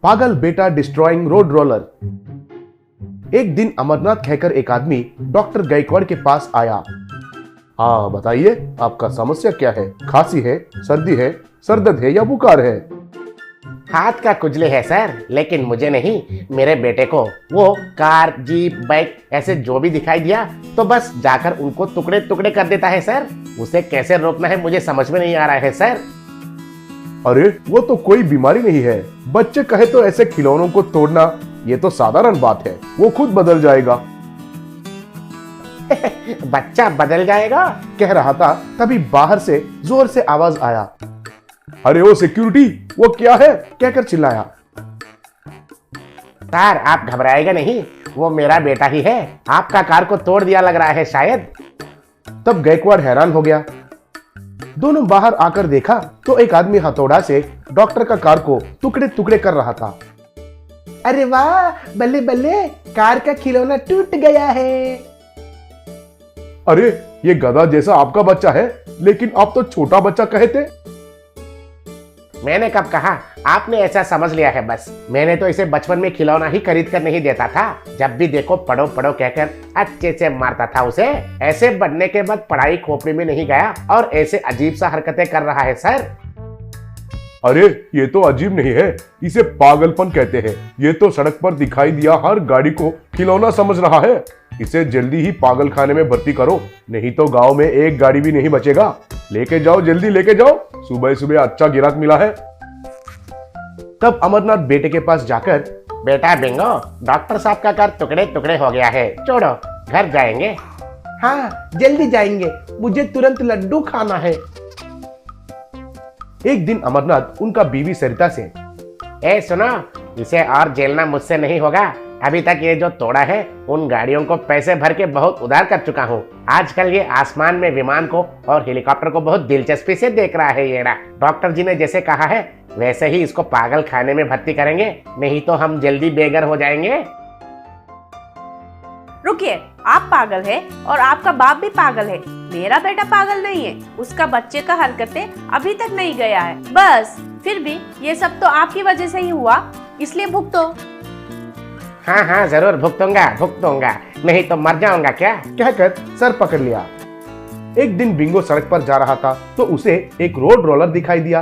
पागल बेटा destroying road roller. एक दिन अमरनाथ कहकर एक आदमी डॉक्टर गायकवाड़ के पास आया। हाँ बताइए, आपका समस्या क्या है? खांसी है, सर्दी है, सरदर्द है या बुखार है? हाथ का खुजली है सर, लेकिन मुझे नहीं, मेरे बेटे को। वो कार, जीप, बाइक ऐसे जो भी दिखाई दिया तो बस जाकर उनको टुकड़े टुकड़े कर देता है सर। उसे कैसे रोकना है मुझे समझ में नहीं आ रहा है सर। अरे वो तो कोई बीमारी नहीं है। बच्चे कहे तो ऐसे खिलौनों को तोड़ना ये तो साधारण बात है, वो खुद बदल जाएगा। बच्चा बदल जाएगा? कह रहा था तभी बाहर से जोर से आवाज आया। अरे ओ सिक्योरिटी, वो क्या है? कहकर चिल्लाया। सर आप घबराएगा नहीं, वो मेरा बेटा ही है। आपका कार को तोड़ दिया लग रहा है शायद। तब गायकवाड़ हैरान हो गया। दोनों बाहर आकर देखा तो एक आदमी हथौड़ा से डॉक्टर का कार को टुकड़े टुकड़े कर रहा था। अरे वाह, बल्ले बल्ले, कार का खिलौना टूट गया है। अरे ये गधा जैसा आपका बच्चा है, लेकिन आप तो छोटा बच्चा कहे थे। मैंने कब कहा? आपने ऐसा समझ लिया है बस। मैंने तो इसे बचपन में खिलौना ही खरीद कर नहीं देता था। जब भी देखो पढ़ो पढ़ो कहकर अच्छे से मारता था उसे। ऐसे बढ़ने के बाद पढ़ाई खोपड़ी में नहीं गया और ऐसे अजीब सा हरकतें कर रहा है सर। अरे ये तो अजीब नहीं है, इसे पागलपन कहते हैं। ये तो सड़क पर दिखाई दिया हर गाड़ी को खिलौना समझ रहा है। इसे जल्दी ही पागल खाने में भर्ती करो, नहीं तो गांव में एक गाड़ी भी नहीं बचेगा। लेके जाओ, जल्दी लेके जाओ, सुबह सुबह अच्छा गिराक मिला है। तब अमरनाथ बेटे के पास जाकर, बेटा बिंगो, डॉक्टर साहब का कार टुकड़े टुकड़े हो गया है, छोड़ो घर जाएंगे। हाँ जल्दी जाएंगे, मुझे तुरंत लड्डू खाना है। एक दिन अमरनाथ उनका बीवी सरिता से, ए सुनो, इसे और झेलना मुझसे नहीं होगा। अभी तक ये जो तोड़ा है उन गाड़ियों को पैसे भर के बहुत उधार कर चुका हूँ। आजकल ये आसमान में विमान को और हेलीकॉप्टर को बहुत दिलचस्पी से देख रहा है ये। डॉक्टर जी ने जैसे कहा है वैसे ही इसको पागल खाने में भर्ती करेंगे, नहीं तो हम जल्दी बेघर हो जाएंगे। रुकिए, आप पागल है और आपका बाप भी पागल है। मेरा बेटा पागल नहीं है, उसका बच्चे का हरकतें अभी तक नहीं गया है बस। फिर भी ये सब तो आपकी वजह से ही हुआ, इसलिए भुगतो। हाँ हाँ जरूर भुगतूंगा, नहीं तो मर जाऊंगा क्या? कहकर सर पकड़ लिया। एक दिन बिंगो सड़क पर जा रहा था तो उसे एक रोड रोलर दिखाई दिया।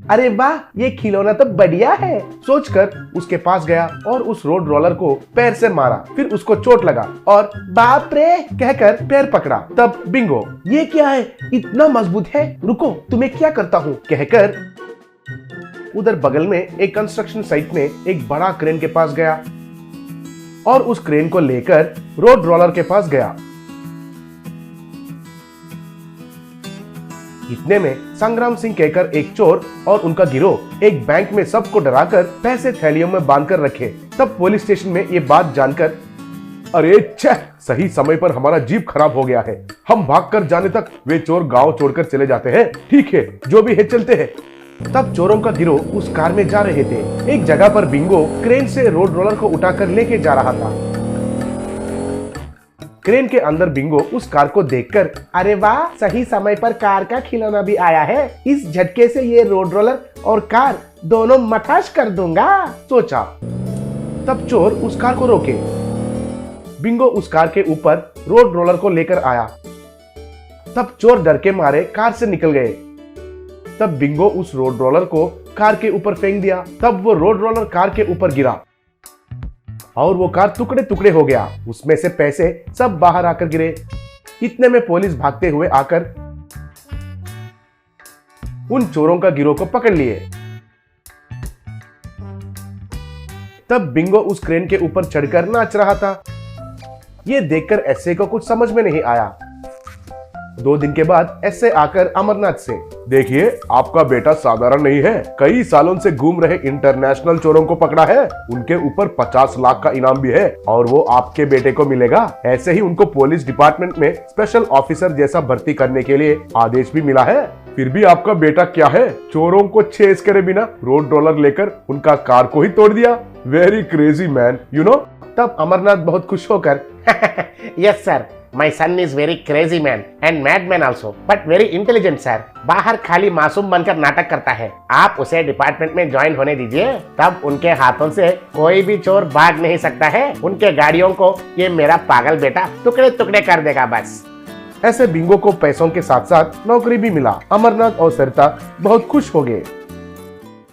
अरे वाह, ये खिलौना तो बढ़िया है। सोचकर उसके पास गया और उस रोड रोलर को पैर से मारा। फिर उसको चोट लगा और बाप रे कहकर पैर पकड़ा। तब बिंगो, ये क्या है, इतना मजबूत है, रुको तुम्हें क्या करता हूँ, कहकर उधर बगल में एक कंस्ट्रक्शन साइट में एक बड़ा क्रेन के पास गया और उस क्रेन को लेकर रोड रोलर के पास गया। इतने में संग्राम सिंह कहकर एक चोर और उनका गिरोह एक बैंक में सबको डराकर पैसे थैलियों में बांधकर रखे। तब पुलिस स्टेशन में ये बात जानकर, अरे छह, सही समय पर हमारा जीप खराब हो गया है। हम भागकर जाने तक वे चोर गांव छोड़कर चले जाते हैं। ठीक है, जो भी है चलते हैं। तब चोरों का गिरोह उस कार में जा रहे थे। एक जगह पर बिंगो क्रेन से रोड रोलर को उठाकर लेके जा रहा था। क्रेन के अंदर बिंगो उस कार को देखकर, अरे वाह, सही समय पर कार का खिलौना भी आया है। इस झटके से ये रोड रोलर और कार दोनों मठाश कर दूंगा, सोचा। तब चोर उस कार को रोके। बिंगो उस कार के ऊपर रोड रोलर को लेकर आया। तब चोर डर के मारे कार से निकल गए। तब बिंगो उस रोड रोलर को कार के ऊपर फेंक दिया। तब वो रोड रोलर कार के ऊपर गिरा और वो कार टुकड़े टुकड़े हो गया। उसमें से पैसे सब बाहर आकर गिरे। इतने में पुलिस भागते हुए आकर उन चोरों का गिरोह को पकड़ लिए। तब बिंगो उस क्रेन के ऊपर चढ़कर नाच रहा था। ये देखकर एसए को कुछ समझ में नहीं आया। 2 दिन के बाद एसए आकर अमरनाथ से, देखिए आपका बेटा साधारण नहीं है, कई सालों से घूम रहे इंटरनेशनल चोरों को पकड़ा है। उनके ऊपर 50 लाख का इनाम भी है और वो आपके बेटे को मिलेगा। ऐसे ही उनको पुलिस डिपार्टमेंट में स्पेशल ऑफिसर जैसा भर्ती करने के लिए आदेश भी मिला है। फिर भी आपका बेटा क्या है, चोरों को चेस करे बिना रोड रोलर लेकर उनका कार को ही तोड़ दिया। Very crazy man, you know. तब अमरनाथ बहुत खुश होकर yes sir, my son is very crazy man and mad man also but very intelligent sir. बाहर खाली मासूम बनकर नाटक करता है, आप उसे डिपार्टमेंट में ज्वाइन होने दीजिए, तब उनके हाथों से कोई भी चोर भाग नहीं सकता है। उनके गाड़ियों को ये मेरा पागल बेटा टुकड़े टुकड़े कर देगा बस। ऐसे बिंगो को पैसों के साथ साथ नौकरी भी मिला। अमरनाथ और सरिता बहुत खुश हो गए।